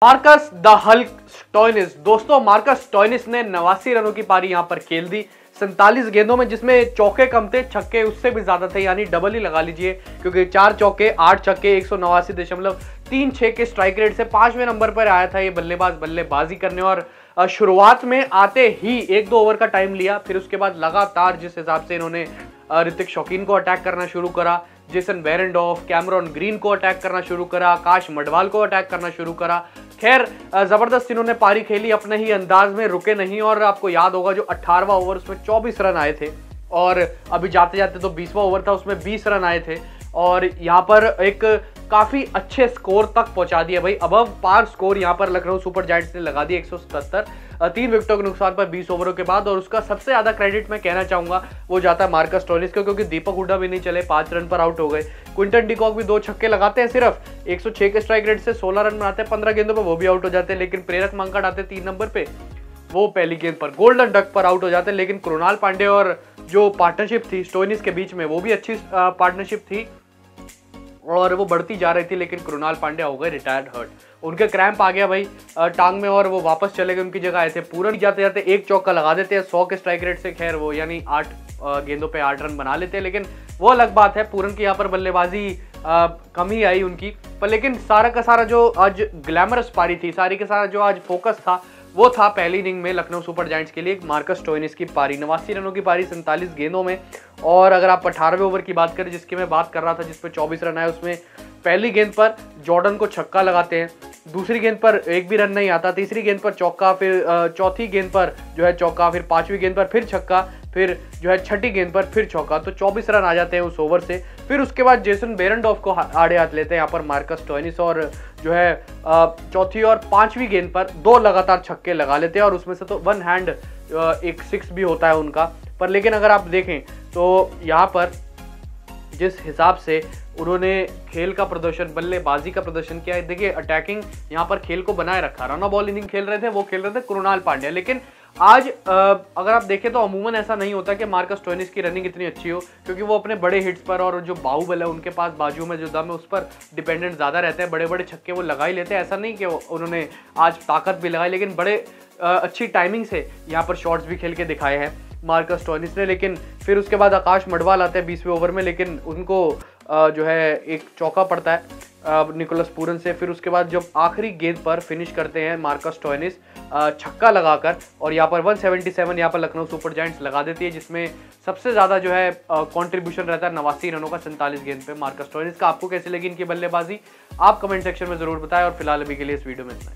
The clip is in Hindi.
Marcus the Hulk Stoinis. दोस्तों मार्कस स्टोइनिस ने 89 रनों की पारी यहां पर खेल दी 47 गेंदों में, जिसमें चौके कम थे, छक्के उससे भी ज्यादा थे, यानी डबल ही लगा लीजिए, क्योंकि 4 चौके 8 छक्के 189.36 के स्ट्राइक रेट से 5वें नंबर पर आया था ये बल्लेबाज बल्लेबाजी करने। और शुरुआत में आते ही 1-2 ओवर का टाइम लिया, फिर उसके बाद लगातार जिस हिसाब से इन्होंने ऋतिक शौकीन को अटैक करना शुरू करा, जेसन बेरेंडॉफ, कैमरॉन ग्रीन को अटैक करना शुरू करा, आकाश मडवाल को अटैक करना शुरू करा। खैर जबरदस्त इन्होंने पारी खेली अपने ही अंदाज में, रुके नहीं। और आपको याद होगा जो 18वां ओवर उसमें 24 रन आए थे, और अभी जाते जाते तो 20वां ओवर था उसमें 20 रन आए थे, और यहाँ पर एक काफी अच्छे स्कोर तक पहुंचा दिया भाई। अबव पार स्कोर यहाँ पर लखनऊ सुपर जायंट्स ने लगा दिया 177, 3 विकेटों के नुकसान पर 20 ओवरों के बाद। और उसका सबसे ज्यादा क्रेडिट मैं कहना चाहूंगा वो जाता है मार्कस स्टोइनिस को, क्योंकि दीपक हुड्डा भी नहीं चले, 5 रन पर आउट हो गए। क्विंटन डिकॉक भी 2 छक्के लगाते हैं, सिर्फ 106 के स्ट्राइक रेट से 16 रन बनाते हैं 15 गेंदों पर, वो भी आउट हो जाते हैं। लेकिन प्रेरक मांकड़ आते 3 नंबर पे, वो पहली गेंद पर गोल्डन डक पर आउट हो जाते हैं। लेकिन कृणाल पांड्या और जो पार्टनरशिप थी स्टोइनिस के बीच में, वो भी अच्छी पार्टनरशिप थी और वो बढ़ती जा रही थी। लेकिन कृणाल पांड्या हो गए रिटायर्ड हर्ट, उनके क्रैम्प आ गया भाई टांग में, और वो वापस चले गए। उनकी जगह आए थे पूरन, जाते जाते 1 चौका लगा देते हैं 100 के स्ट्राइक रेट से। खैर वो यानी 8 गेंदों पे 8 रन बना लेते हैं, लेकिन वो अलग बात है। पूरन की यहाँ पर बल्लेबाजी कम ही आई उनकी पर। लेकिन सारा का सारा जो आज ग्लैमरस पारी थी, सारी का सारा जो आज फोकस था, वो था पहली इनिंग में लखनऊ सुपर जायंट्स के लिए मार्कस स्टोइनिस की पारी। 89 रनों की पारी 47 गेंदों में। और अगर आप 18वें ओवर की बात करें, जिसकी मैं बात कर रहा था, जिसपे 24 रन आए, उसमें पहली गेंद पर जॉर्डन को छक्का लगाते हैं, दूसरी गेंद पर एक भी रन नहीं आता, तीसरी गेंद पर चौका, फिर चौथी गेंद पर जो है चौका, फिर 5वीं गेंद पर फिर छक्का, फिर जो है 6ठी गेंद पर फिर चौका, तो 24 रन आ जाते हैं उस ओवर से। फिर उसके बाद जेसन बेरेंडॉफ को आड़े हाथ लेते हैं यहाँ पर मार्कस स्टोइनिस, और जो है चौथी और 5वीं गेंद पर 2 लगातार छक्के लगा लेते हैं, और उसमें से तो 1 हैंड एक 6 भी होता है उनका पर। लेकिन अगर आप देखें तो यहाँ पर जिस हिसाब से उन्होंने खेल का प्रदर्शन, बल्लेबाजी का प्रदर्शन किया है, देखिए अटैकिंग यहाँ पर खेल को बनाए रखा। रन बॉल इनिंग खेल रहे थे, वो खेल रहे थे कृणाल पांड्या। लेकिन आज अगर आप देखें तो अमूमन ऐसा नहीं होता कि मार्कस स्टोइनिस की रनिंग इतनी अच्छी हो, क्योंकि वो अपने बड़े हिट्स पर और जो बाहुबल है उनके पास बाजू में जो दम है उस पर डिपेंडेंट ज़्यादा रहते हैं। बड़े बड़े छक्के वो लगा ही लेते हैं, ऐसा नहीं कि उन्होंने आज ताकत भी लगाई, लेकिन बड़े अच्छी टाइमिंग से यहाँ पर शॉट्स भी खेल के दिखाए हैं मार्कस स्टोइनिस ने। लेकिन फिर उसके बाद आकाश मडवाल आते हैं 20वें ओवर में, लेकिन उनको जो है एक चौका पड़ता है निकोलस पूरन से। फिर उसके बाद जब आखिरी गेंद पर फिनिश करते हैं मार्कस स्टोइनिस छक्का लगाकर, और यहाँ पर 177 यहाँ पर लखनऊ सुपर जायंट्स लगा देती है, जिसमें सबसे ज़्यादा जो है कंट्रीब्यूशन रहता है 89 रनों का 47 गेंद पे मार्कस स्टोइनिस का। आपको कैसी लगी इनकी बल्लेबाजी, आप कमेंट सेक्शन में ज़रूर बताएं। और फिलहाल अभी के लिए इस वीडियो में इतना ही।